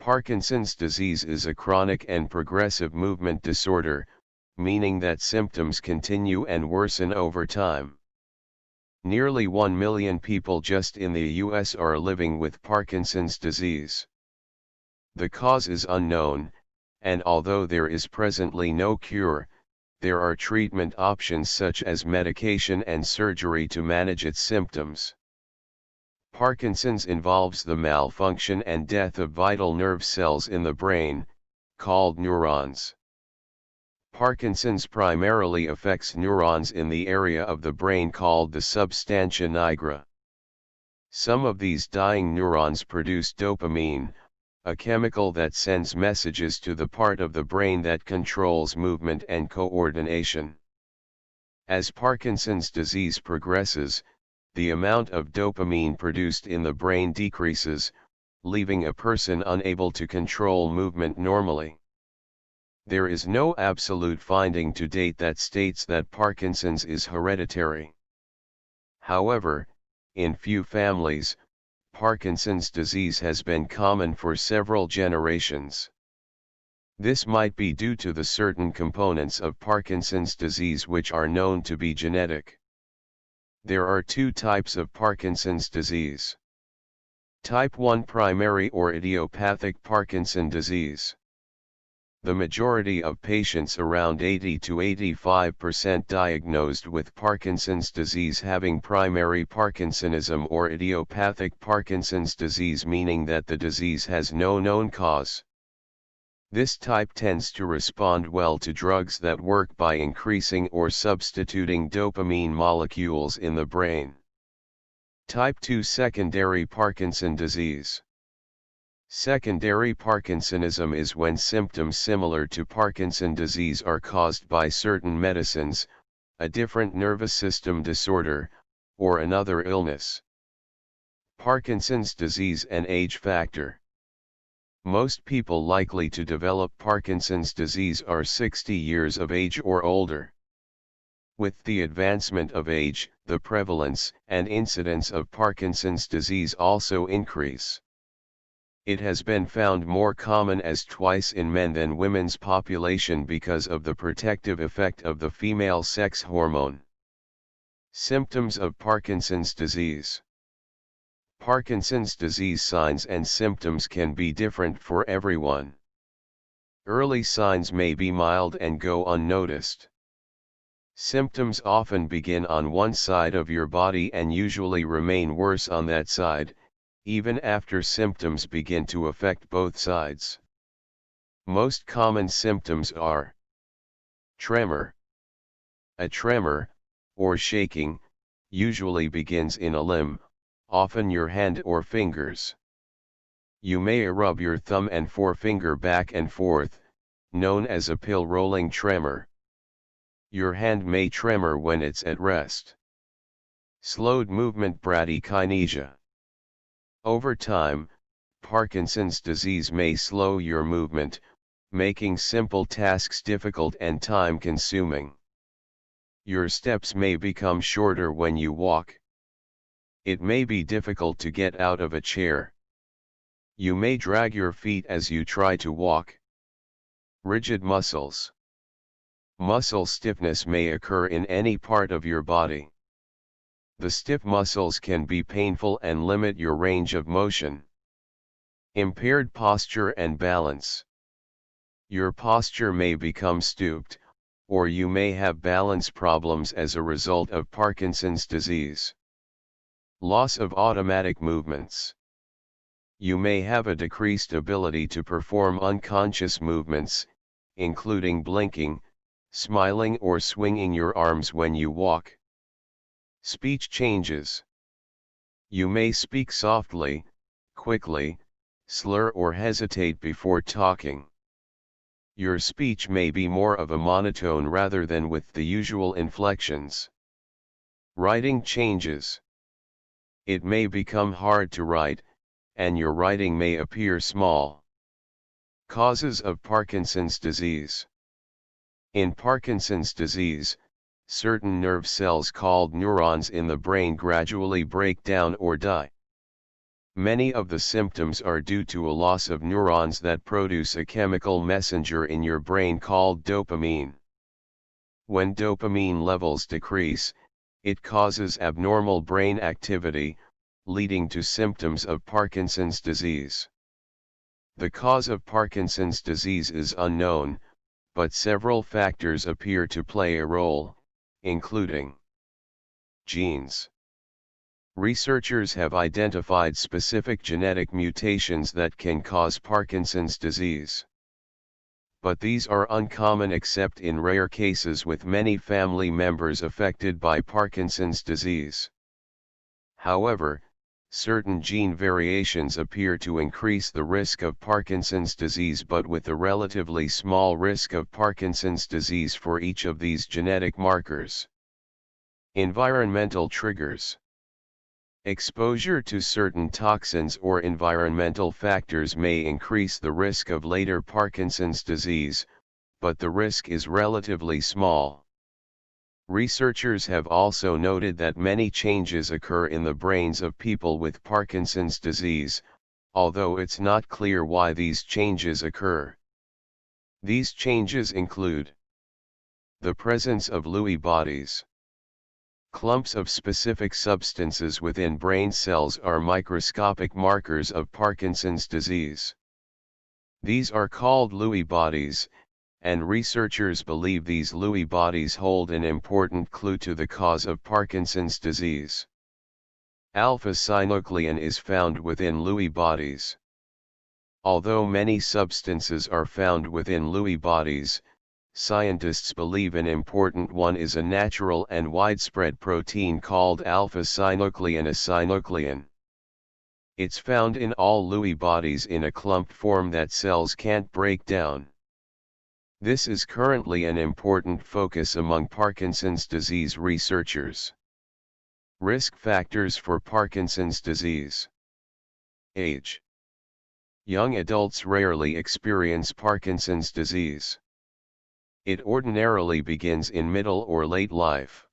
Parkinson's disease is a chronic and progressive movement disorder, meaning that symptoms continue and worsen over time. Nearly 1 million people just in the US are living with Parkinson's disease. The cause is unknown, and although there is presently no cure, there are treatment options such as medication and surgery to manage its symptoms. Parkinson's involves the malfunction and death of vital nerve cells in the brain, called neurons. Parkinson's primarily affects neurons in the area of the brain called the substantia nigra. Some of these dying neurons produce dopamine, a chemical that sends messages to the part of the brain that controls movement and coordination. As Parkinson's disease progresses, the amount of dopamine produced in the brain decreases, leaving a person unable to control movement normally. There is no absolute finding to date that states that Parkinson's is hereditary. However, in few families, Parkinson's disease has been common for several generations. This might be due to the certain components of Parkinson's disease which are known to be genetic. There are two types of Parkinson's disease. Type 1 primary or idiopathic Parkinson disease. The majority of patients, around 80 to 85% diagnosed with Parkinson's disease, having primary Parkinsonism or idiopathic Parkinson's disease, meaning that the disease has no known cause. This type tends to respond well to drugs that work by increasing or substituting dopamine molecules in the brain. Type 2 secondary Parkinson disease. Secondary Parkinsonism is when symptoms similar to Parkinson disease are caused by certain medicines, a different nervous system disorder, or another illness. Parkinson's disease and age factor. Most people likely to develop Parkinson's disease are 60 years of age or older. With the advancement of age, the prevalence and incidence of Parkinson's disease also increase. It has been found more common as twice in men than women's population because of the protective effect of the female sex hormone. Symptoms of Parkinson's disease. Parkinson's disease signs and symptoms can be different for everyone. Early signs may be mild and go unnoticed. Symptoms often begin on one side of your body and usually remain worse on that side, even after symptoms begin to affect both sides. Most common symptoms are tremor. A tremor, or shaking, usually begins in a limb, often your hand or fingers. You may rub your thumb and forefinger back and forth, known as a pill rolling tremor. Your hand may tremor when it's at rest. Slowed movement bradykinesia. Over time, Parkinson's disease may slow your movement, making simple tasks difficult and time-consuming. Your steps may become shorter when you walk. It may be difficult to get out of a chair. You may drag your feet as you try to walk. Rigid muscles. Muscle stiffness may occur in any part of your body. The stiff muscles can be painful and limit your range of motion. Impaired posture and balance. Your posture may become stooped, or you may have balance problems as a result of Parkinson's disease. Loss of automatic movements. You may have a decreased ability to perform unconscious movements, including blinking, smiling or swinging your arms when you walk. Speech changes. You may speak softly, quickly, slur or hesitate before talking. Your speech may be more of a monotone rather than with the usual inflections. Writing changes. It may become hard to write, and your writing may appear small. Causes of Parkinson's disease. In Parkinson's disease, certain nerve cells called neurons in the brain gradually break down or die. Many of the symptoms are due to a loss of neurons that produce a chemical messenger in your brain called dopamine. When dopamine levels decrease, it causes abnormal brain activity, leading to symptoms of Parkinson's disease. The cause of Parkinson's disease is unknown, but several factors appear to play a role, including genes. Researchers have identified specific genetic mutations that can cause Parkinson's disease. But these are uncommon except in rare cases with many family members affected by Parkinson's disease. However, certain gene variations appear to increase the risk of Parkinson's disease but with a relatively small risk of Parkinson's disease for each of these genetic markers. Environmental triggers. Exposure to certain toxins or environmental factors may increase the risk of later Parkinson's disease, but the risk is relatively small. Researchers have also noted that many changes occur in the brains of people with Parkinson's disease, although it's not clear why these changes occur. These changes include the presence of Lewy bodies. Clumps of specific substances within brain cells are microscopic markers of Parkinson's disease. These are called Lewy bodies, and researchers believe these Lewy bodies hold an important clue to the cause of Parkinson's disease. Alpha-synuclein is found within Lewy bodies. Although many substances are found within Lewy bodies, scientists believe an important one is a natural and widespread protein called alpha-synuclein. It's found in all Lewy bodies in a clumped form that cells can't break down. This is currently an important focus among Parkinson's disease researchers. Risk factors for Parkinson's disease. Age. Young adults rarely experience Parkinson's disease. It ordinarily begins in middle or late life,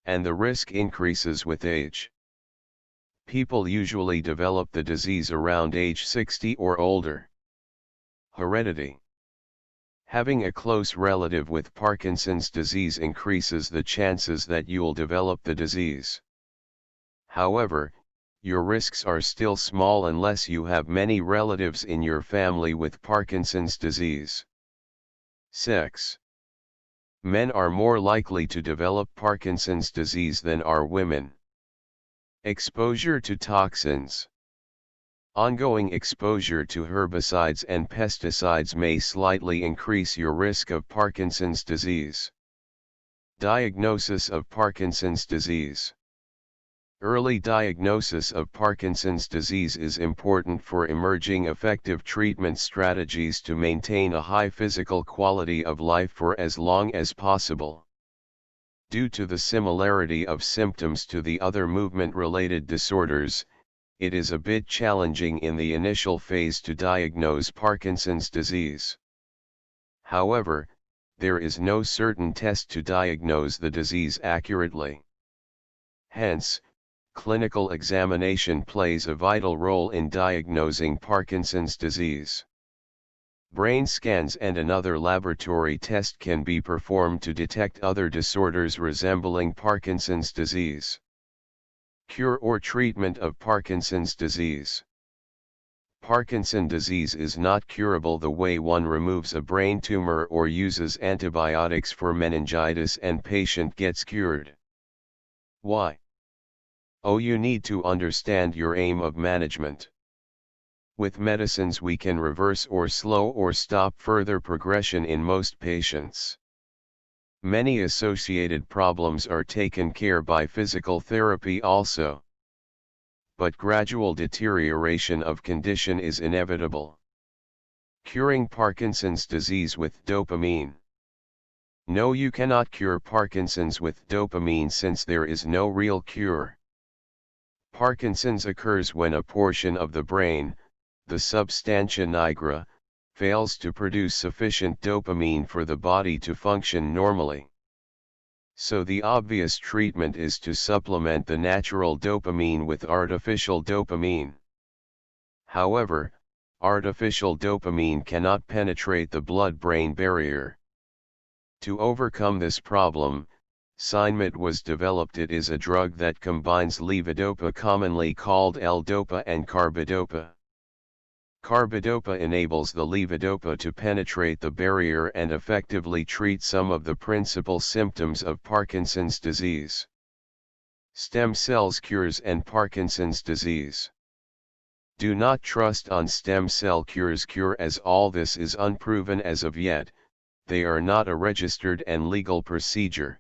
and the risk increases with age. People usually develop the disease around age 60 or older. Heredity. Having a close relative with Parkinson's disease increases the chances that you'll develop the disease. However, your risks are still small unless you have many relatives in your family with Parkinson's disease. Sex. Men are more likely to develop Parkinson's disease than are women. Exposure to toxins. Ongoing exposure to herbicides and pesticides may slightly increase your risk of Parkinson's disease. Diagnosis of Parkinson's disease. Early diagnosis of Parkinson's disease is important for emerging effective treatment strategies to maintain a high physical quality of life for as long as possible. Due to the similarity of symptoms to the other movement-related disorders, it is a bit challenging in the initial phase to diagnose Parkinson's disease. However, there is no certain test to diagnose the disease accurately. Hence, clinical examination plays a vital role in diagnosing Parkinson's disease. Brain scans and another laboratory test can be performed to detect other disorders resembling Parkinson's disease. Cure or treatment of Parkinson's disease. Parkinson's disease is not curable the way one removes a brain tumor or uses antibiotics for meningitis and patient gets cured. Why? Oh, you need to understand your aim of management. With medicines we can reverse or slow or stop further progression in most patients. Many associated problems are taken care by physical therapy also. But gradual deterioration of condition is inevitable. Curing Parkinson's disease with dopamine. No, you cannot cure Parkinson's with dopamine since there is no real cure. Parkinson's occurs when a portion of the brain, the substantia nigra, fails to produce sufficient dopamine for the body to function normally. So the obvious treatment is to supplement the natural dopamine with artificial dopamine. However, artificial dopamine cannot penetrate the blood-brain barrier. To overcome this problem, Sinemate was developed. It is a drug that combines levodopa, commonly called L-dopa, and carbidopa. Carbidopa enables the levodopa to penetrate the barrier and effectively treat some of the principal symptoms of Parkinson's disease. Stem cells cures and Parkinson's disease. Do not trust on stem cell cures as all this is unproven as of yet. They are not a registered and legal procedure.